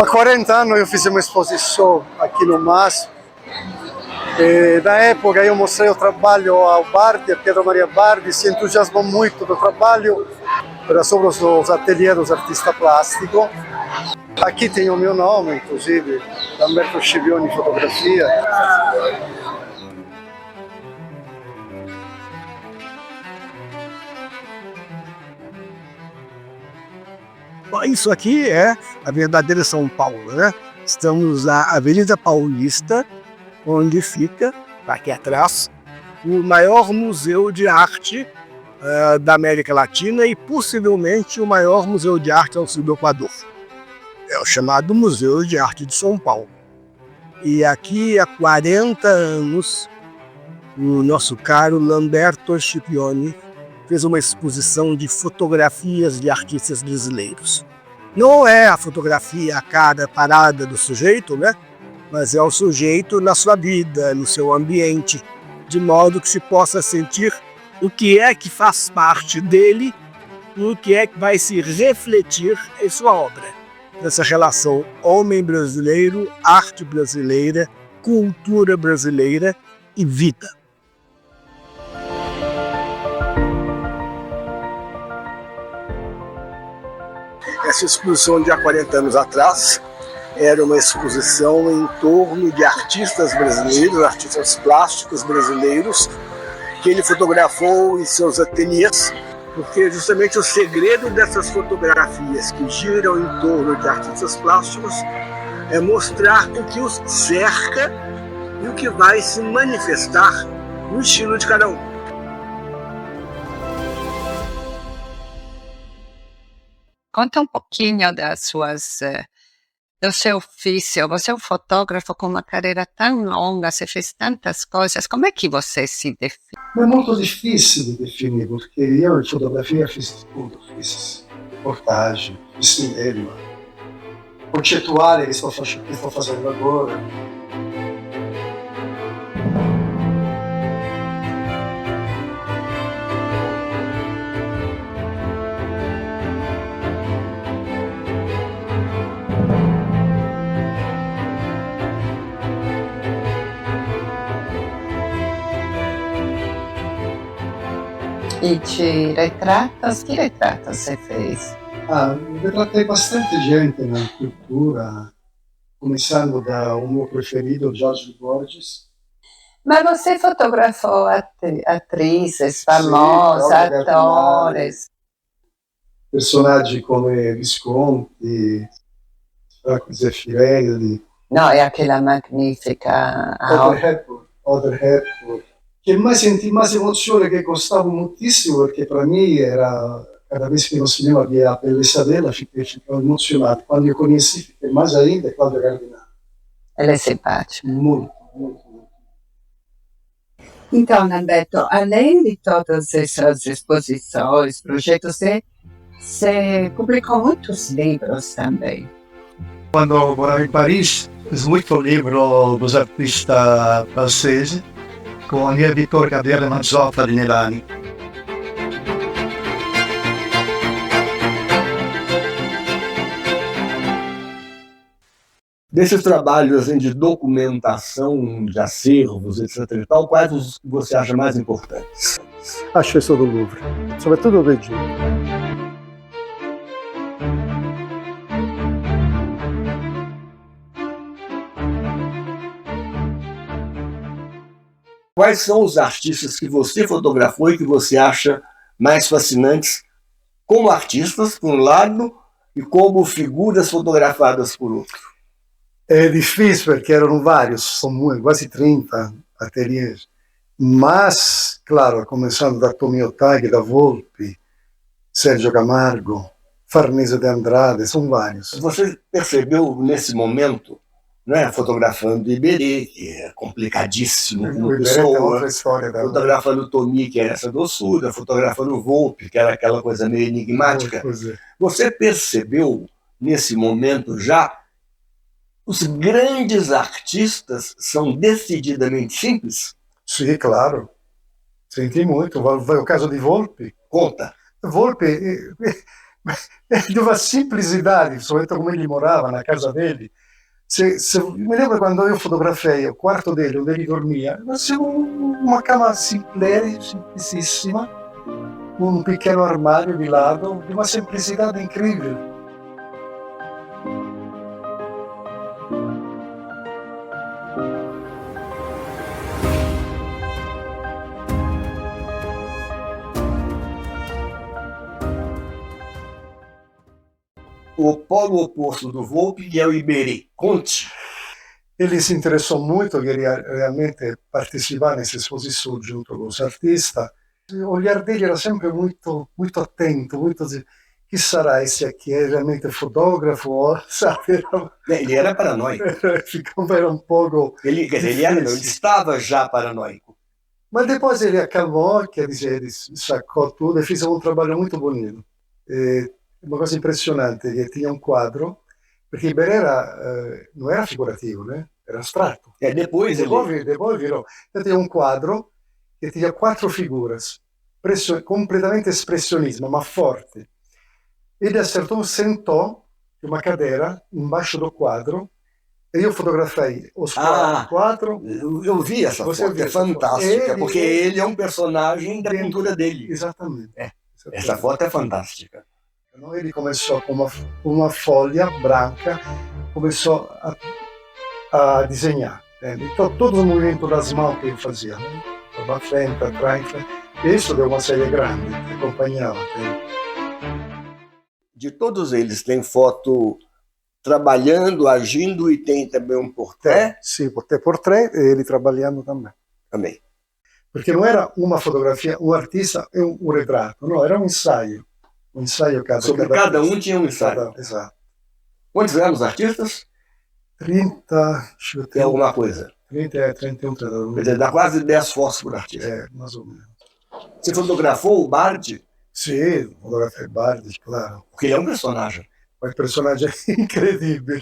Há 40 anos eu fiz uma exposição aqui no MASP. E, na época eu mostrei o trabalho ao Bardi, a Pietro Maria Bardi, se entusiasmou muito do trabalho, era sobre os ateliês dos artistas plásticos. Aqui tem o meu nome, inclusive, Lamberto Scipioni Fotografia. Isso aqui é a verdadeira São Paulo, né? Estamos na Avenida Paulista, onde fica, aqui atrás, o maior museu de arte da América Latina e possivelmente o maior museu de arte ao sul do Equador. É o chamado Museu de Arte de São Paulo. E aqui há 40 anos, o nosso caro Lamberto Scipioni fez uma exposição de fotografias de artistas brasileiros. Não é a fotografia a cada parada do sujeito, né? Mas é o sujeito na sua vida, no seu ambiente, de modo que se possa sentir o que é que faz parte dele e o que é que vai se refletir em sua obra. Nessa relação homem brasileiro, arte brasileira, cultura brasileira e vida. Essa exposição de há 40 anos atrás era uma exposição em torno de artistas brasileiros, artistas plásticos brasileiros, que ele fotografou em seus ateliês, porque justamente o segredo dessas fotografias que giram em torno de artistas plásticos é mostrar o que os cerca e o que vai se manifestar no estilo de cada um. Conta um pouquinho do seu ofício. Você é um fotógrafo com uma carreira tão longa, você fez tantas coisas. Como é que você se define? É muito difícil de definir, porque eu em fotografia fiz tudo. Fiz reportagem, fiz cinema, conceituale que estou fazendo agora. E de retratos, que retratos você fez? Retratei bastante gente na cultura, começando do meu preferido, Jorge Borges. Mas você fotografou atrizes famosas, atores. Personaggi come Visconti, Franco Zeffirelli. No, é aquela magnífica Audrey Hepburn. Che mai sentì mais emozione, che costava moltissimo, perché per me era, cada vez che lo cinema via a bellezza dela, ficavo emozionato. Quando eu conheci, fiquei mais ainda, é Cláudia Gardinari. Ela é simpática. Muito, muito, muito. Então, Lamberto, além de todas essas exposições, projetos, você publicou muitos livros também. Quando eu morava em Paris, fiz muito livro dos artistas franceses, com a minha Vittorio Gabriele Mazzotta di Milani. Desses trabalhos de documentação de acervos, etc. e tal, quais os que você acha mais importantes? Acho isso do Louvre, sobretudo o do Egito. Quais são os artistas que você fotografou e que você acha mais fascinantes como artistas, por um lado, e como figuras fotografadas por outro? É difícil, porque eram vários, são quase 30 ateliês. Mas, claro, começando da Tomio Taghi, da Volpi, Sérgio Camargo, Farnese de Andrade, são vários. Você percebeu nesse momento, né, fotografando Iberê, que é complicadíssimo como pessoa, fotografando Tomi, que era essa doçura, fotografando Volpi, que era aquela coisa meio enigmática. Você percebeu nesse momento já os grandes artistas são decididamente simples? Sim, claro. Senti muito. O caso de Volpi. Conta. Volpi, de uma simplicidade, soprattutto come ele morava na casa dele. Me lembro quando eu fotografei o quarto dele, onde ele dormia, era uma cama simplicissima, um pequeno armário de lado, de uma simplicidade incrível. O polo oposto do Volpi é o Iberê. Conte. Ele se interessou muito, queria realmente participar nessa exposição junto com os artistas. O olhar dele era sempre muito, muito atento, muito de chi sarà esse aqui? É realmente fotógrafo? Sabe? Ele era paranoico. Era um pouco. Ele estava já paranoico. Mas depois ele acalmou, quer dizer, ele sacou tudo e fez um trabalho muito bonito. Uma coisa impressionante, ele tinha um quadro, perché Iberê não era figurativo, né? Era astratto. Depois virou. Então tinha um quadro que tinha 4 figuras, completamente expressionismo, ma forte. Ele acertou, sentou em uma cadeira embaixo do quadro e eu fotografei os 4. Eu vi essa foto, é fantástica, porque ele é um personagem da pintura dele. Exatamente. Essa foto é fantástica. Ele começou com uma folha branca, começou a desenhar. Então, todo o movimento das mãos que ele fazia, né? Para frente, atrás, e isso deu uma série grande que acompanhava. De todos eles, tem foto trabalhando, agindo e tem também um portrait? Sim, portrait e ele trabalhando também. Também. Porque não era uma fotografia, um artista e um retrato, não, era um ensaio. Um ensaio sobre cada um tinha um ensaio. Exato. Quantos eram os artistas? 30, tem alguma coisa. 30, 31, 32. Quer dizer, dá quase 10 fotos por artista. Mais ou menos. Você fotografou o Bardi? Sim, fotografei Bardi, claro. Porque ele é um personagem. Um personagem incrível.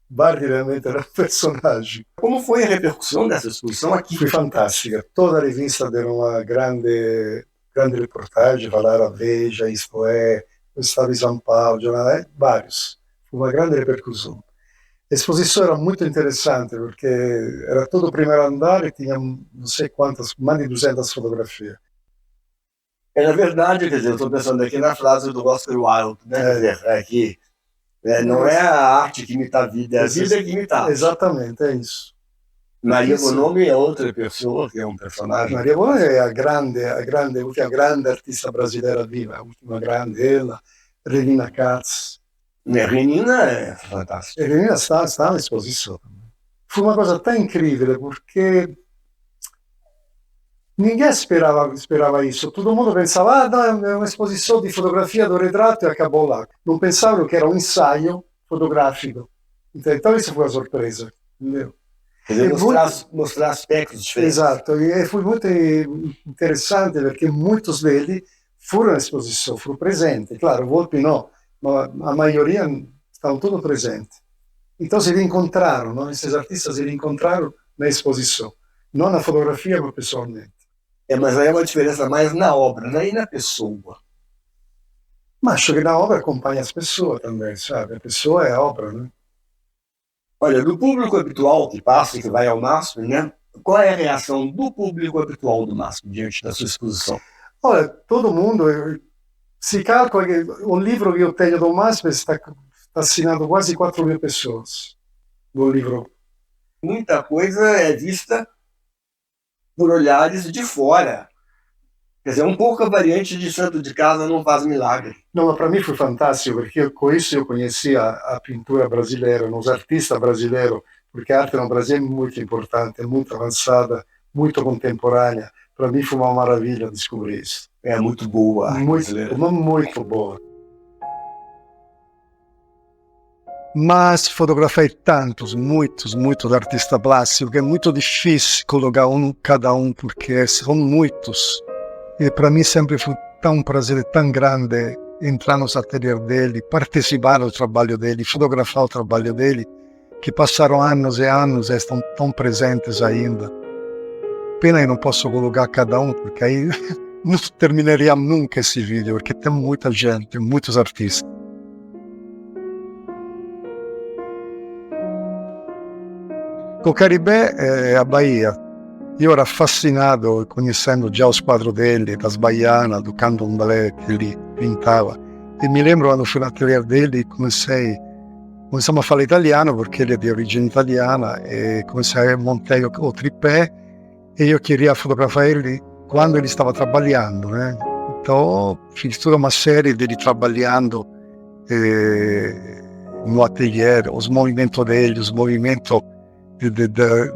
Bardi realmente era um personagem. Como foi a repercussão dessa exposição aqui? Foi fantástica. Toda a revista deu uma grande reportagem, falaram Veja, Isto É, o Estado de São Paulo, vários. Foi uma grande repercussão. A exposição era muito interessante, porque era todo o primeiro andar e tinha não sei quantas, mais de 200 fotografias. Na verdade, quer dizer, eu estou pensando aqui na frase do Oscar Wilde, né? Quer dizer, que não é a arte que imita a vida, é a vida que imita a arte. Exatamente, é isso. Maria Bonomi é outra pessoa, que é um personagem. Maria Bonomi é a grande artista brasileira viva, a última grande, ela, Renina Katz. Renina é fantástica. Renina está na exposição. Foi uma coisa tão incrível, porque ninguém esperava isso. Todo mundo pensava, não, é uma exposição de fotografia do retrato e acabou lá. Não pensavam que era um ensaio fotográfico. Então isso foi uma surpresa, entendeu? Quer dizer, mostrar aspectos diferentes. Exato, e foi muito interessante porque muitos deles foram à exposição, foram presentes. Claro, o Volpi não, mas a maioria estavam todos presentes. Então se encontraram, não? Esses artistas se encontraram na exposição, não na fotografia, mas pessoalmente. Mas aí é uma diferença mais na obra, não é na pessoa. Mas acho que na obra acompanha as pessoas também, sabe? A pessoa é a obra, né? Olha, do público habitual que passa, que vai ao MASP, né? Qual é a reação do público habitual do MASP diante da sua exposição? Olha, todo mundo, se calcula que o livro que eu tenho do MASP está assinado quase 4.000 pessoas. O livro. Muita coisa é vista por olhares de fora. Quer dizer, um pouco a variante de santo de casa não faz milagre. Não, mas para mim foi fantástico, porque com isso eu conheci a pintura brasileira, os artistas brasileiros, porque a arte no Brasil é muito importante, é muito avançada, muito contemporânea. Para mim foi uma maravilha descobrir isso. É muito boa a arte brasileira. Muito boa. Mas fotografei muitos artistas plásticos, que é muito difícil colocar cada um, porque são muitos. E para mim sempre foi um prazer tão grande entrar nos ateliês dele, participar do trabalho dele, fotografar o trabalho dele, que passaram anos e anos e estão tão presentes ainda. Pena que não posso colocar cada um, porque aí não terminaríamos nunca esse vídeo, porque tem muita gente, muitos artistas. O Caribe é a Bahia. Io ero affascinato, conhecendo già os quadros dele, das baianas, do candomblé que ele pintava. E mi lembro quando fui no atelier dele, começamos a falar italiano, porque ele é de origine italiana, e comecei a montar o tripé, e io queria fotografar ele quando ele estava trabalhando, né? Então, fiz toda uma série dele trabalhando no atelier, os movimentos dele, os movimentos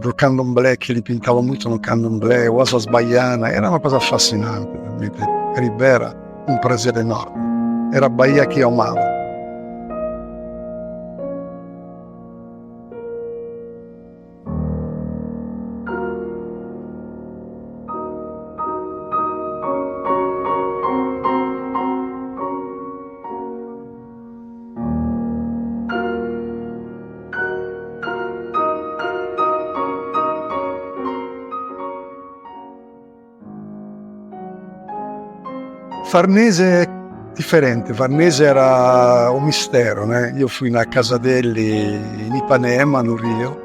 do candomblé, que ele pintava muito no candomblé, o asas baiana, era uma coisa fascinante, realmente. Caribe era um prazer enorme, era a Bahia que eu amava. Farnese è differente, Farnese era un mistero, né? Io fui na casa dele in Ipanema, no Rio,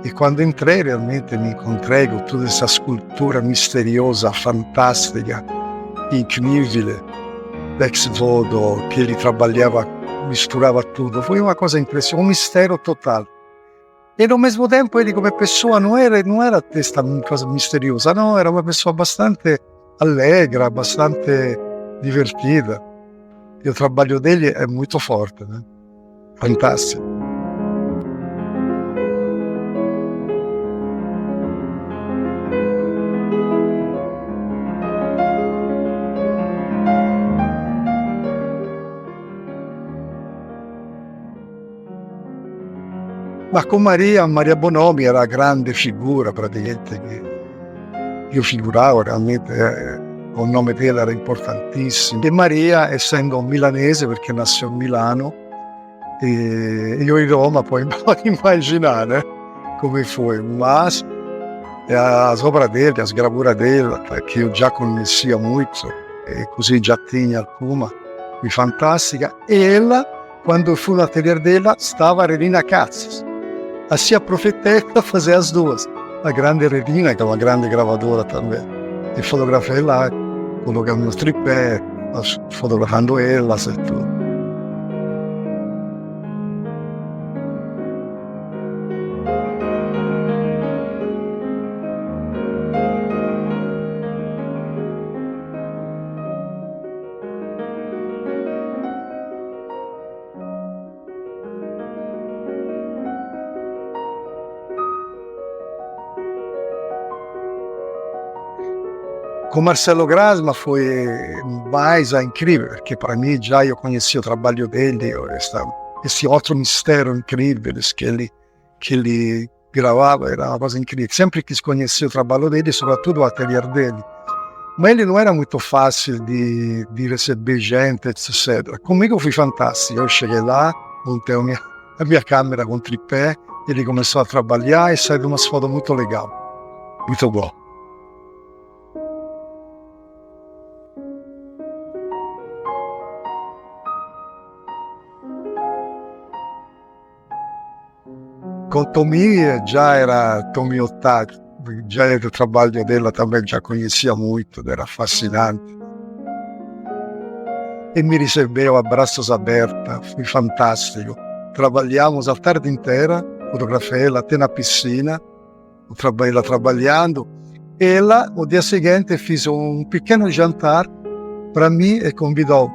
e quando entrei realmente mi incontrei con tutta questa scultura misteriosa, fantastica, incredibile, l'ex vodo, che ele trabalhava, misturava tudo. Foi uma coisa impressionante, um mistério total. E ao mesmo tempo ele come pessoa non era questa cosa misteriosa, no, era una pessoa bastante allegra, bastante divertida. E o trabalho dele é muito forte, né? Fantástico. Ma con Maria Bonomi era grande figura praticamente, che io figuravo realmente, il nome della era importantissimo. E Maria, essendo milanese, perché nasce a Milano, e io in Roma, puoi immaginare come fu. Ma as obras dele, as gravuras dele, che io già conoscia molto, e così già tinha alcuna, foi fantastica. E ela, quando fu no atelier dela, stava a Regina Katz. Assim aproveitei para fazer as duas. A grande Regina, que é uma grande gravadora também. E fotografei lá, colocando nos tripé, fotografando elas e tudo. Com Marcelo Grasma foi mais incrível, porque para mim já eu conhecia o trabalho dele, esse outro mistério incrível que ele gravava, era uma coisa incrível. Sempre quis conhecer o trabalho dele, sobretudo o atelier dele. Mas ele não era muito fácil de receber gente, etc. Comigo foi fantástico. Eu cheguei lá, montei a minha câmera com tripé, ele começou a trabalhar e saiu umas fotos muito legais. Muito bom. Com Tomi já era Tomi Ottari, já o trabalho dela também já conhecia muito, era fascinante. E me recebeu a braços abertos, foi fantástico. Trabalhamos a tarde inteira, fotografei ela até na piscina, ela trabalhando. Ela, no dia seguinte, fez um pequeno jantar para mim e convidou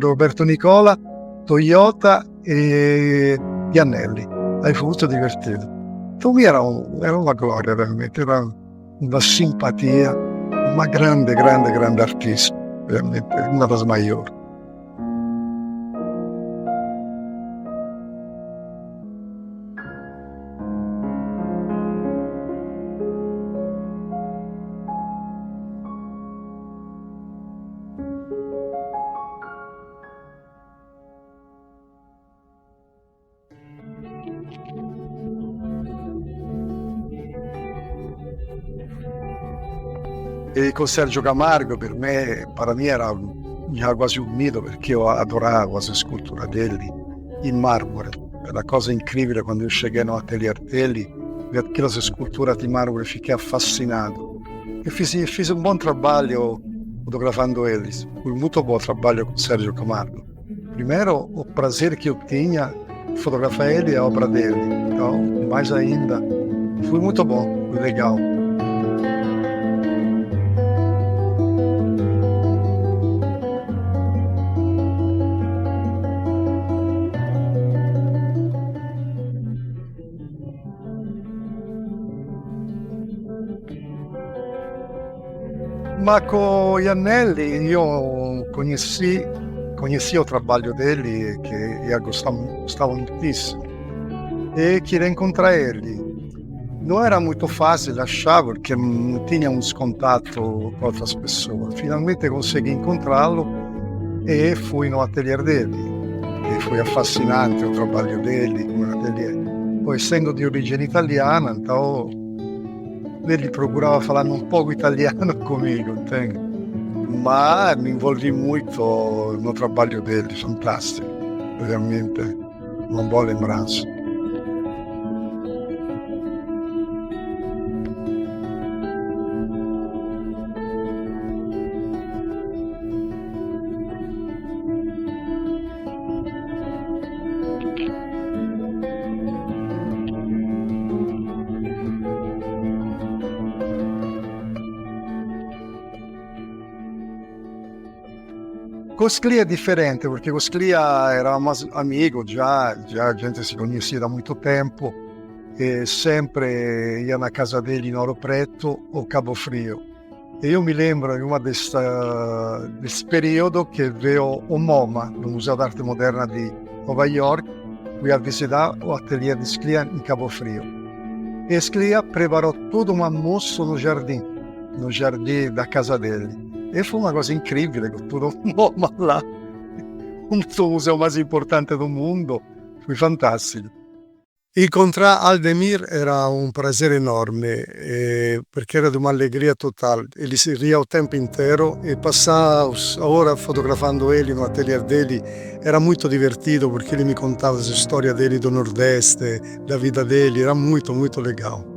Roberto Nicola, Toyota e Pianelli. Aí foi muito divertido. Então era uma glória realmente, era uma simpatia, uma grande artista, realmente, uma das maiores. E con Sergio Camargo para mim era já quase um mito, perché eu adoravo as esculturas dele em mármore. Era coisa incrível quando eu cheguei no ateliê dele, vi aquelas esculturas de mármore, fiquei fascinado. E fiz um bom trabalho fotografando eles. Foi muito bom trabalho com Sergio Camargo. Primeiro, o prazer que eu tinha fotografar ele e a obra dele. Então, mais ainda, foi muito bom, foi legal. Ma con Iannelli io conheci o trabalho dele, que eu gostava muitíssimo, e queria encontrar ele. Não era muito fácil achar, porque não tínhamos contato com outras pessoas. Finalmente consegui encontrá-lo e fui no ateliê dele. E foi fascinante o trabalho dele no ateliê. Poi, essendo di origine italiana, então ele procurava falar um pouco italiano comigo, entende? Mas me envolvi muito no trabalho dele, fantástico, realmente uma boa lembrança. Com Sclia é diferente, porque com Sclia éramos amigos já a gente se conhecia da muito tempo e sempre ia na casa dele em Ouro Preto ou Cabo Frio. E eu me lembro de desse período que veio o MoMA, no Museu de Arte Moderna de Nova York, fui a visitar o ateliê de Sclia em Cabo Frio. E Sclia preparou todo um almoço no jardim da casa dele. E foi uma coisa incrível, com todo o MoMA lá, o museu mais importante do mundo, foi fantástico. Incontrar Aldemir era um prazer enorme, perché era de uma alegria total. Ele se ria o tempo inteiro e passar a hora fotografando ele no ateliê dele era muito divertido, porque ele me contava a história dele do Nordeste, da vida dele, era muito, muito legal.